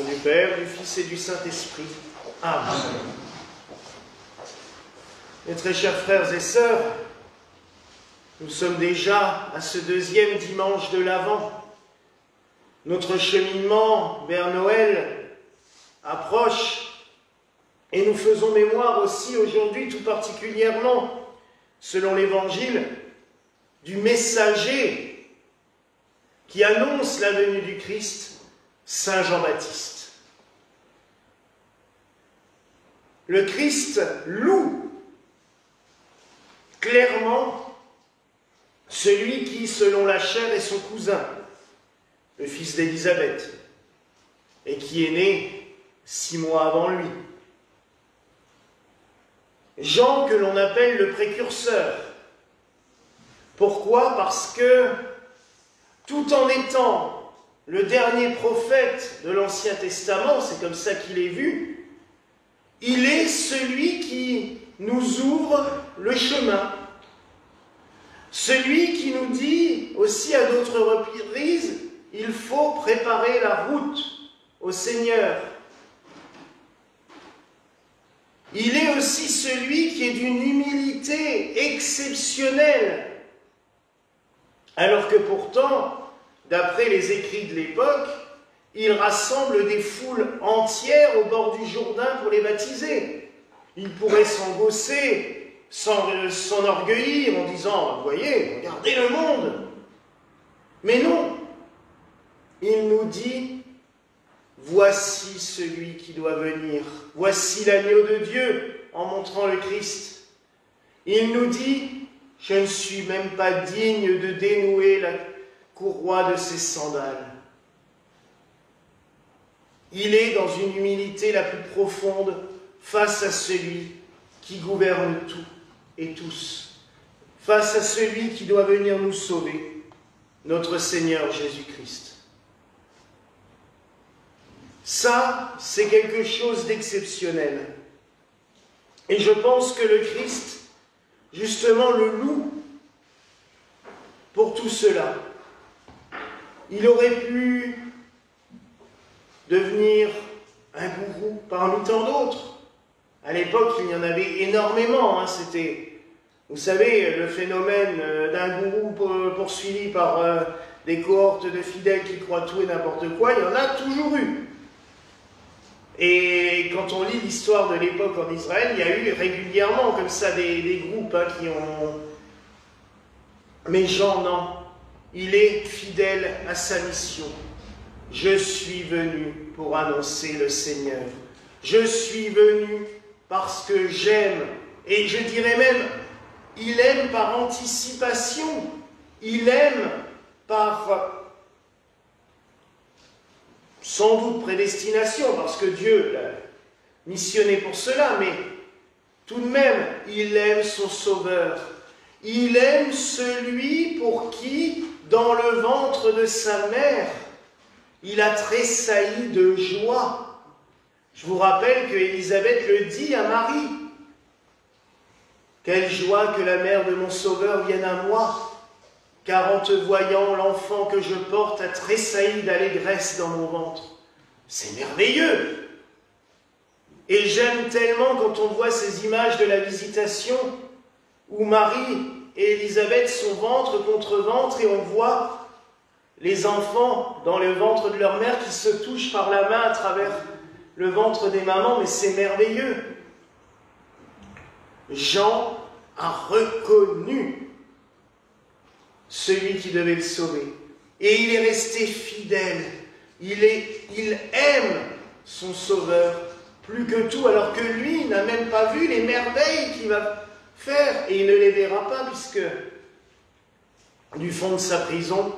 nom du Père, du Fils et du Saint-Esprit. Amen. Mes très chers frères et sœurs, nous sommes déjà à ce deuxième dimanche de l'Avent. Notre cheminement vers Noël approche et nous faisons mémoire aussi aujourd'hui tout particulièrement, selon l'Évangile, du messager qui annonce la venue du Christ, Saint Jean-Baptiste. Le Christ loue clairement celui qui, selon la chair, est son cousin, le fils d'Élisabeth, et qui est né 6 mois avant lui. Jean, que l'on appelle le précurseur. Pourquoi? Parce que, tout en étant le dernier prophète de l'Ancien Testament, c'est comme ça qu'il est vu, il est celui qui nous ouvre le chemin. Celui qui nous dit aussi à d'autres reprises, il faut préparer la route au Seigneur. Il est aussi celui qui est d'une humilité exceptionnelle, alors que pourtant, d'après les écrits de l'époque, il rassemble des foules entières au bord du Jourdain pour les baptiser. Il pourrait s'engosser, s'enorgueillir en disant « Vous voyez, regardez le monde !» Mais non, il nous dit « Voici celui qui doit venir, voici l'agneau de Dieu » en montrant le Christ. Il nous dit « Je ne suis même pas digne de dénouer la courroie de ses sandales ». Il est dans une humilité la plus profonde face à celui qui gouverne tout et tous, face à celui qui doit venir nous sauver, notre Seigneur Jésus-Christ. Ça, c'est quelque chose d'exceptionnel. Et je pense que le Christ, justement, le loue pour tout cela. Il aurait pu devenir un gourou parmi tant d'autres. À l'époque, il y en avait énormément. C'était, vous savez, le phénomène d'un gourou poursuivi par des cohortes de fidèles qui croient tout et n'importe quoi, il y en a toujours eu. Et quand on lit l'histoire de l'époque en Israël, il y a eu régulièrement comme ça des groupes qui ont... Mais Jean, non. Il est fidèle à sa mission. Je suis venu pour annoncer le Seigneur. Je suis venu parce que j'aime. Et je dirais même, il aime par anticipation. Il aime par... sans doute prédestination, parce que Dieu l'a missionné pour cela, mais tout de même, il aime son Sauveur. Il aime celui pour qui, dans le ventre de sa mère, il a tressailli de joie. Je vous rappelle que Élisabeth le dit à Marie. Quelle joie que la mère de mon Sauveur vienne à moi, car en te voyant, l'enfant que je porte a tressailli d'allégresse dans mon ventre. C'est merveilleux. Et j'aime tellement quand on voit ces images de la visitation où Marie et Élisabeth sont ventre contre ventre et on voit les enfants dans le ventre de leur mère qui se touchent par la main à travers le ventre des mamans, mais c'est merveilleux. Jean a reconnu celui qui devait le sauver. Et il est resté fidèle. Il aime son Sauveur plus que tout, alors que lui n'a même pas vu les merveilles qu'il va faire. Et il ne les verra pas, puisque du fond de sa prison,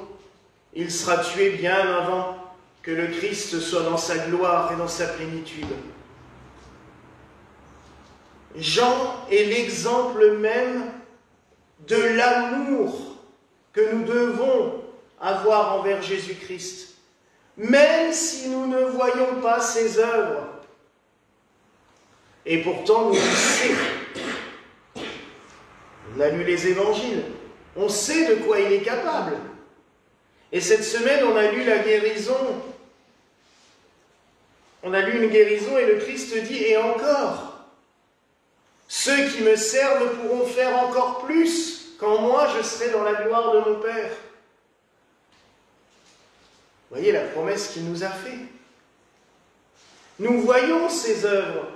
il sera tué bien avant que le Christ soit dans sa gloire et dans sa plénitude. Jean est l'exemple même de l'amour que nous devons avoir envers Jésus-Christ, même si nous ne voyons pas ses œuvres. Et pourtant, nous le savons. On a lu les évangiles, on sait de quoi il est capable. Et cette semaine, on a lu la guérison on a lu une guérison et le Christ dit « Et encore, ceux qui me servent pourront faire encore plus quand moi je serai dans la gloire de mon Père. » Vous voyez la promesse qu'il nous a faite. Nous voyons ses œuvres,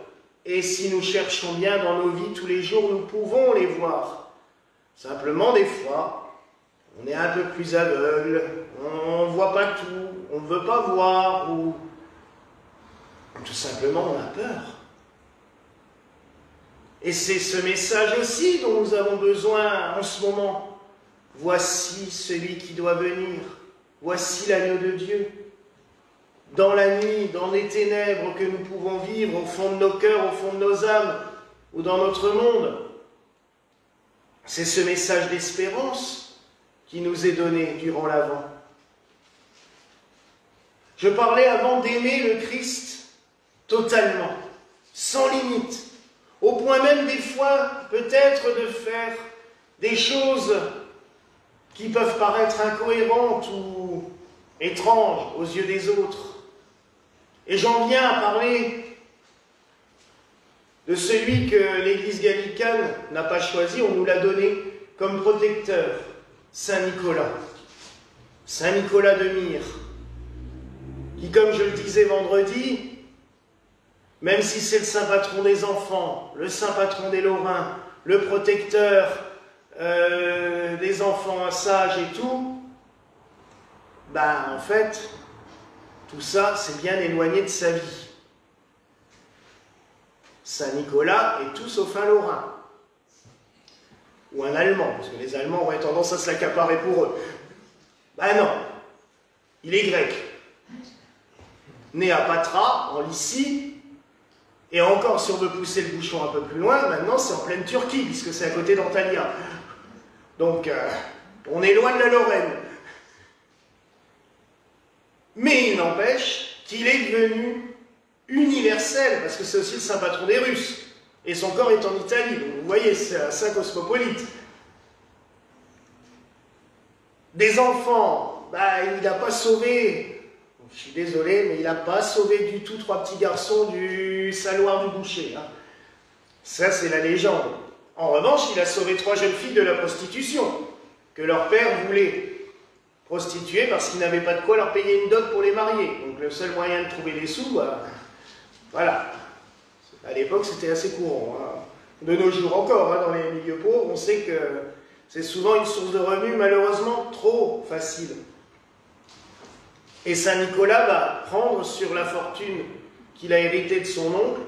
et si nous cherchons bien dans nos vies tous les jours, nous pouvons les voir. Simplement, des fois, on est un peu plus aveugle, on ne voit pas tout, on ne veut pas voir, ou tout simplement on a peur. Et c'est ce message aussi dont nous avons besoin en ce moment. Voici celui qui doit venir, voici l'agneau de Dieu. Dans la nuit, dans les ténèbres que nous pouvons vivre au fond de nos cœurs, au fond de nos âmes, ou dans notre monde, c'est ce message d'espérance qui nous est donné durant l'Avent. Je parlais avant d'aimer le Christ totalement, sans limite, au point même des fois peut-être de faire des choses qui peuvent paraître incohérentes ou étranges aux yeux des autres. Et j'en viens à parler de celui que l'Église gallicane n'a pas choisi, on nous l'a donné comme protecteur, Saint Nicolas. Saint Nicolas de Myre, qui, comme je le disais vendredi, même si c'est le saint patron des enfants, le saint patron des Lorrains, le protecteur des enfants sages et tout, en fait, tout ça, c'est bien éloigné de sa vie. Saint Nicolas est tout sauf un Lorrain. Ou un Allemand, parce que les Allemands auraient tendance à se l'accaparer pour eux. Non, il est grec. Né à Patra, en Lycie, et encore, si on veut pousser le bouchon un peu plus loin, maintenant c'est en pleine Turquie, puisque c'est à côté d'Antalya. Donc, on est loin de la Lorraine. Mais il n'empêche qu'il est devenu universel, parce que c'est aussi le saint patron des Russes. Et son corps est en Italie, donc vous voyez, c'est un saint cosmopolite. Des enfants, il n'a pas sauvé, je suis désolé, mais il n'a pas sauvé du tout 3 petits garçons du saloir du boucher. Ça, c'est la légende. En revanche, il a sauvé 3 jeunes filles de la prostitution, que leur père voulait prostituées parce qu'ils n'avaient pas de quoi leur payer une dot pour les marier. Donc le seul moyen de trouver des sous, voilà. À l'époque, c'était assez courant. De nos jours encore, dans les milieux pauvres, on sait que c'est souvent une source de revenus, malheureusement, trop facile. Et Saint Nicolas va prendre sur la fortune qu'il a héritée de son oncle,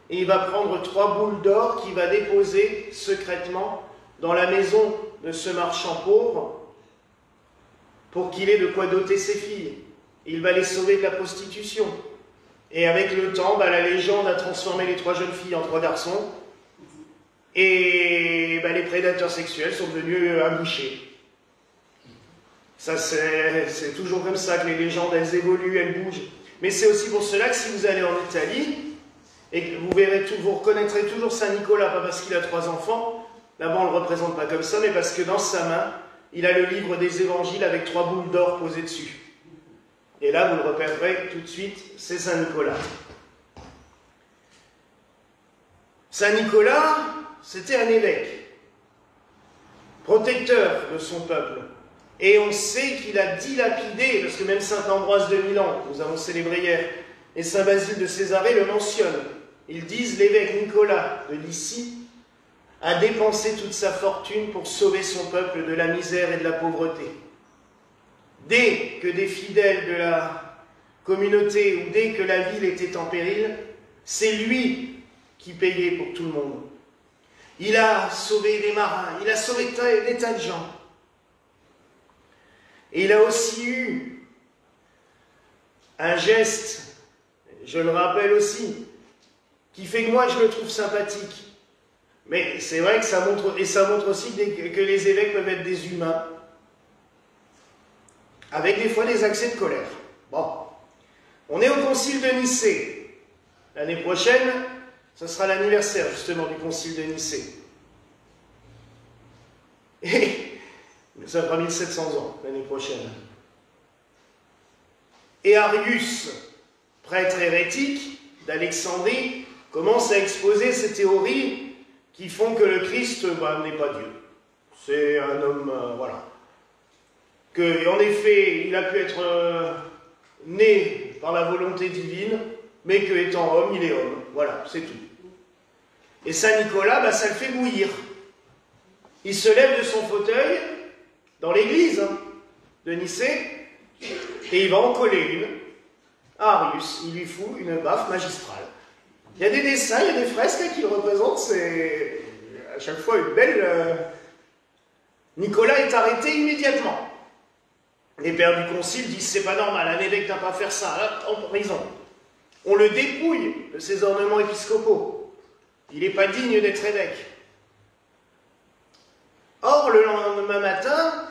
et il va prendre 3 boules d'or qu'il va déposer secrètement dans la maison de ce marchand pauvre, pour qu'il ait de quoi doter ses filles. Il va les sauver de la prostitution. Et avec le temps, la légende a transformé les 3 jeunes filles en 3 garçons. Et les prédateurs sexuels sont devenus un boucher. Ça, c'est toujours comme ça que les légendes, elles évoluent, elles bougent. Mais c'est aussi pour cela que si vous allez en Italie, et que vous verrez tout, vous reconnaîtrez toujours Saint Nicolas, pas parce qu'il a 3 enfants, là-bas on ne le représente pas comme ça, mais parce que dans sa main, il a le livre des évangiles avec 3 boules d'or posées dessus. Et là, vous le repérerez tout de suite, c'est Saint Nicolas. Saint Nicolas, c'était un évêque, protecteur de son peuple. Et on sait qu'il a dilapidé, parce que même Saint Ambroise de Milan, que nous avons célébré hier, et Saint Basile de Césarée le mentionnent. Ils disent l'évêque Nicolas de Lycie a dépensé toute sa fortune pour sauver son peuple de la misère et de la pauvreté. Dès que des fidèles de la communauté ou dès que la ville était en péril, c'est lui qui payait pour tout le monde. Il a sauvé des marins, il a sauvé des tas de gens. Et il a aussi eu un geste, je le rappelle aussi, qui fait que moi je le trouve sympathique. Mais c'est vrai que ça montre, et ça montre aussi que les évêques peuvent être des humains, avec des fois des accès de colère. Bon, on est au concile de Nicée. L'année prochaine, ce sera l'anniversaire justement du concile de Nicée. Et ça fera 1700 ans l'année prochaine. Et Arius, prêtre hérétique d'Alexandrie, commence à exposer ces théories qui font que le Christ n'est pas Dieu. C'est un homme, voilà. En effet, il a pu être né par la volonté divine, mais qu'étant homme, il est homme. Voilà, c'est tout. Et Saint Nicolas, ça le fait bouillir. Il se lève de son fauteuil, dans l'église de Nicée, et il va en coller une à Arius. Il lui fout une baffe magistrale. Il y a des dessins, il y a des fresques qui le représentent, c'est à chaque fois une belle... Nicolas est arrêté immédiatement. Les pères du concile disent c'est pas normal, un évêque n'a pas à faire ça, là, en prison. On le dépouille de ses ornements épiscopaux. Il n'est pas digne d'être évêque. Or, le lendemain matin,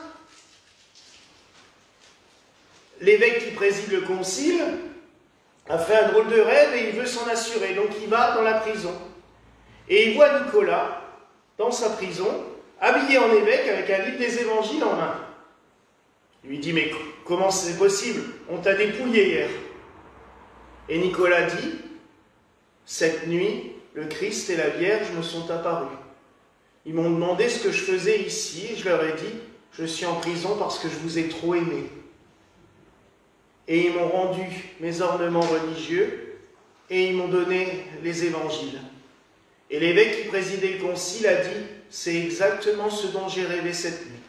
l'évêque qui préside le concile a fait un drôle de rêve et il veut s'en assurer. Donc il va dans la prison. Et il voit Nicolas, dans sa prison, habillé en évêque avec un livre des évangiles en main. Il lui dit, mais comment c'est possible? On t'a dépouillé hier. Et Nicolas dit, cette nuit, le Christ et la Vierge me sont apparus. Ils m'ont demandé ce que je faisais ici, et je leur ai dit, je suis en prison parce que je vous ai trop aimé. Et ils m'ont rendu mes ornements religieux, et ils m'ont donné les évangiles. Et l'évêque qui présidait le concile a dit, c'est exactement ce dont j'ai rêvé cette nuit.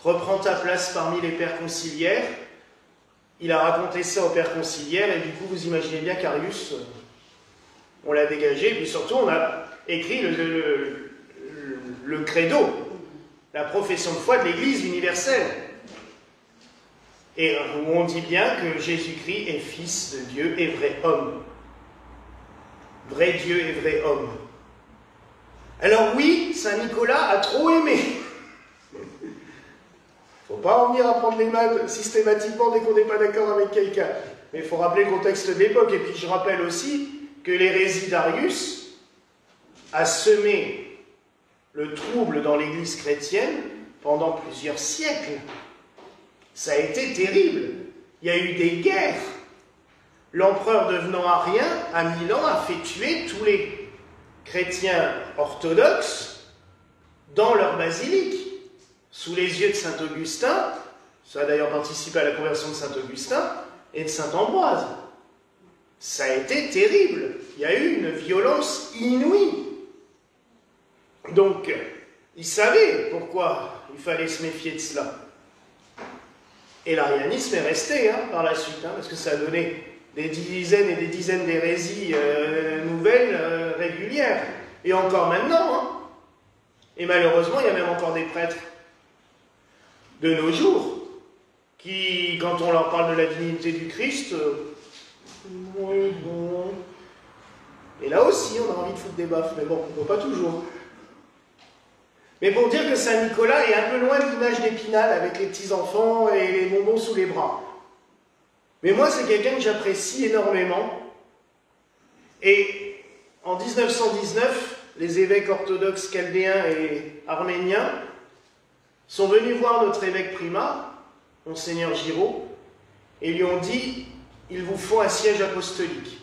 Reprends ta place parmi les pères conciliaires. Il a raconté ça aux pères conciliaires, et du coup, vous imaginez bien qu'Arius, on l'a dégagé, et puis surtout, on a écrit le credo, la profession de foi de l'Église universelle, et où on dit bien que Jésus-Christ est fils de Dieu et vrai homme. Vrai Dieu et vrai homme. Alors oui, Saint Nicolas a trop aimé. Il ne faut pas en venir à prendre les mal systématiquement dès qu'on n'est pas d'accord avec quelqu'un. Mais il faut rappeler le contexte de l'époque. Et puis je rappelle aussi que l'hérésie d'Arius a semé le trouble dans l'Église chrétienne pendant plusieurs siècles. Ça a été terrible. Il y a eu des guerres. L'empereur devenant arien, à Milan, a fait tuer tous les chrétiens orthodoxes dans leur basilique, sous les yeux de saint Augustin. Ça a d'ailleurs participé à la conversion de saint Augustin et de saint Ambroise. Ça a été terrible. Il y a eu une violence inouïe. Donc, ils savaient pourquoi il fallait se méfier de cela. Et l'arianisme est resté par la suite, parce que ça a donné des dizaines et des dizaines d'hérésies nouvelles, régulières. Et encore maintenant. Et malheureusement, il y a même encore des prêtres de nos jours qui, quand on leur parle de la divinité du Christ, oui, bon. Et là aussi, on a envie de foutre des baffes, mais bon, pas toujours. Mais pour dire que Saint Nicolas est un peu loin de l'image d'Épinal avec les petits-enfants et les bonbons sous les bras. Mais moi, c'est quelqu'un que j'apprécie énormément. Et en 1919, les évêques orthodoxes chaldéens et arméniens sont venus voir notre évêque primat, Monseigneur Giraud, et lui ont dit « Il vous faut un siège apostolique ».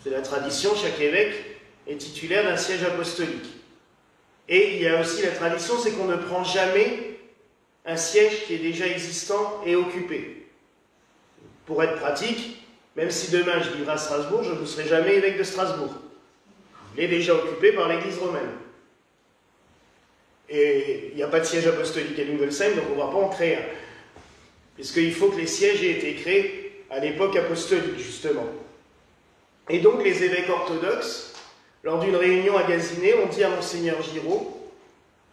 C'est la tradition, chaque évêque est titulaire d'un siège apostolique. Et il y a aussi la tradition, c'est qu'on ne prend jamais un siège qui est déjà existant et occupé. Pour être pratique, même si demain je vivrai à Strasbourg, je ne serai jamais évêque de Strasbourg. Il est déjà occupé par l'Église romaine. Et il n'y a pas de siège apostolique à Lingolsheim, donc on ne va pas en créer un. Puisqu'il faut que les sièges aient été créés à l'époque apostolique, justement. Et donc les évêques orthodoxes, lors d'une réunion à Gazinée, ont dit à Monseigneur Giraud,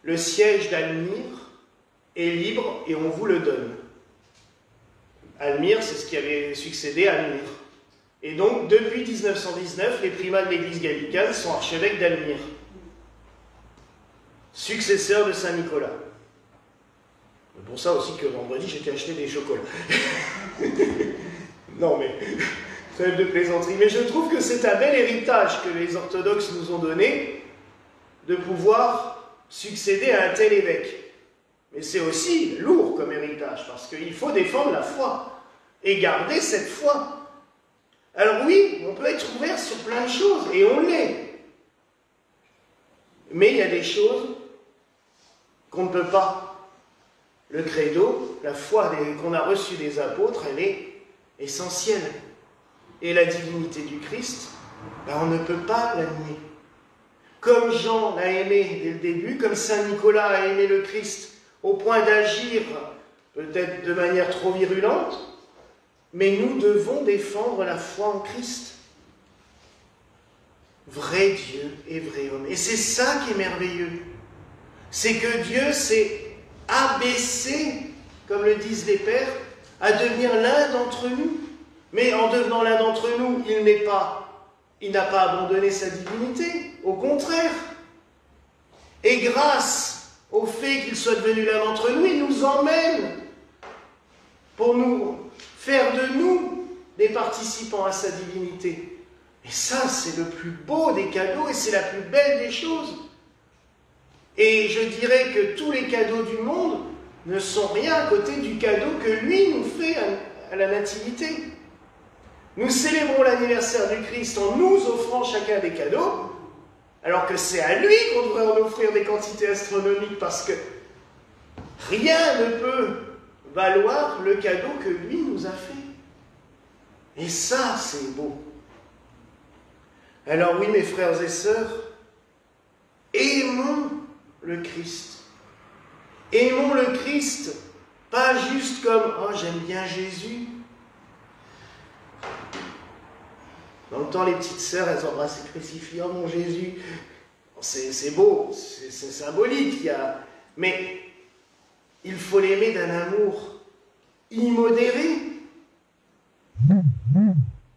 le siège d'Almyre est libre et on vous le donne. Almyre, c'est ce qui avait succédé à Almyre. Et donc, depuis 1919, les primats de l'église gallicane sont archevêques d'Almyre, successeurs de Saint Nicolas. C'est pour ça aussi que vendredi, j'étais acheté des chocolats. Non mais, trêve de plaisanterie. Mais je trouve que c'est un bel héritage que les orthodoxes nous ont donné, de pouvoir succéder à un tel évêque. Mais c'est aussi lourd comme héritage, parce qu'il faut défendre la foi, et garder cette foi. Alors oui, on peut être ouvert sur plein de choses, et on l'est. Mais il y a des choses qu'on ne peut pas. Le credo, la foi qu'on a reçue des apôtres, elle est essentielle. Et la divinité du Christ, on ne peut pas la nier. Comme Jean l'a aimé dès le début, comme Saint Nicolas a aimé le Christ au point d'agir peut-être de manière trop virulente, mais nous devons défendre la foi en Christ. Vrai Dieu et vrai homme. Et c'est ça qui est merveilleux. C'est que Dieu s'est abaissé, comme le disent les pères, à devenir l'un d'entre nous. Mais en devenant l'un d'entre nous, il n'a pas abandonné sa divinité. Au contraire. Et grâce au fait qu'il soit devenu l'un d'entre nous, il nous emmène pour nous faire de nous des participants à sa divinité. Et ça, c'est le plus beau des cadeaux et c'est la plus belle des choses. Et je dirais que tous les cadeaux du monde ne sont rien à côté du cadeau que lui nous fait à la nativité. Nous célébrons l'anniversaire du Christ en nous offrant chacun des cadeaux, alors que c'est à lui qu'on devrait en offrir des quantités astronomiques, parce que rien ne peut valoir le cadeau que lui nous a fait. Et ça, c'est beau. Alors oui, mes frères et sœurs, aimons le Christ. Aimons le Christ, pas juste comme « Oh, j'aime bien Jésus ». Dans le temps, les petites sœurs, elles embrassent les crucifix. « Oh, mon Jésus ». C'est beau, c'est symbolique. Mais il faut l'aimer d'un amour immodéré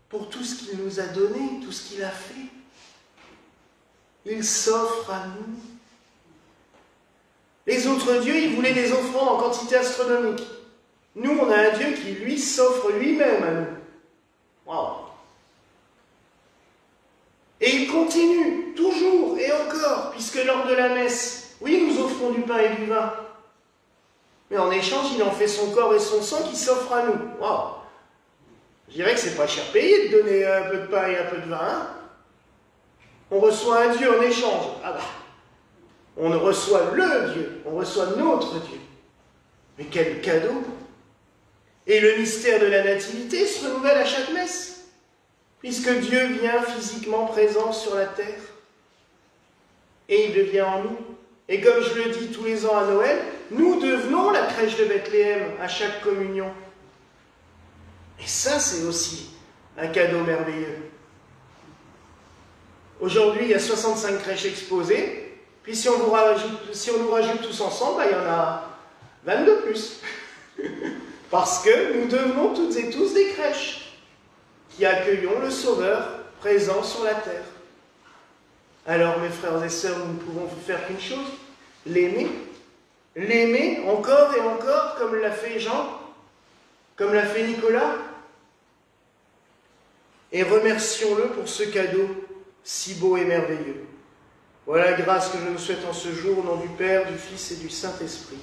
pour tout ce qu'il nous a donné, tout ce qu'il a fait. Il s'offre à nous. Les autres dieux, ils voulaient des offrandes en quantité astronomique. Nous, on a un Dieu qui, lui, s'offre lui-même à nous. Waouh! Et il continue, toujours et encore, puisque lors de la messe, oui, nous offrons du pain et du vin. Mais en échange, il en fait son corps et son sang qui s'offrent à nous. Waouh! Je dirais que c'est pas cher payé de donner un peu de pain et un peu de vin. Hein? On reçoit un Dieu en échange. Ah bah! On reçoit le Dieu, on reçoit notre Dieu. Mais quel cadeau! Et le mystère de la nativité se renouvelle à chaque messe, puisque Dieu vient physiquement présent sur la terre. Et il devient en nous. Et comme je le dis tous les ans à Noël, nous devenons la crèche de Bethléem à chaque communion. Et ça, c'est aussi un cadeau merveilleux. Aujourd'hui, il y a 65 crèches exposées. Puis si on nous rajoute tous ensemble, il y en a 22 plus. Parce que nous devenons toutes et tous des crèches qui accueillons le Sauveur présent sur la terre. Alors, mes frères et sœurs, nous ne pouvons faire qu'une chose, l'aimer. L'aimer encore et encore, comme l'a fait Jean, comme l'a fait Nicolas. Et remercions-le pour ce cadeau si beau et merveilleux. Voilà la grâce que je nous souhaite en ce jour, au nom du Père, du Fils et du Saint-Esprit.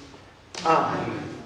Amen.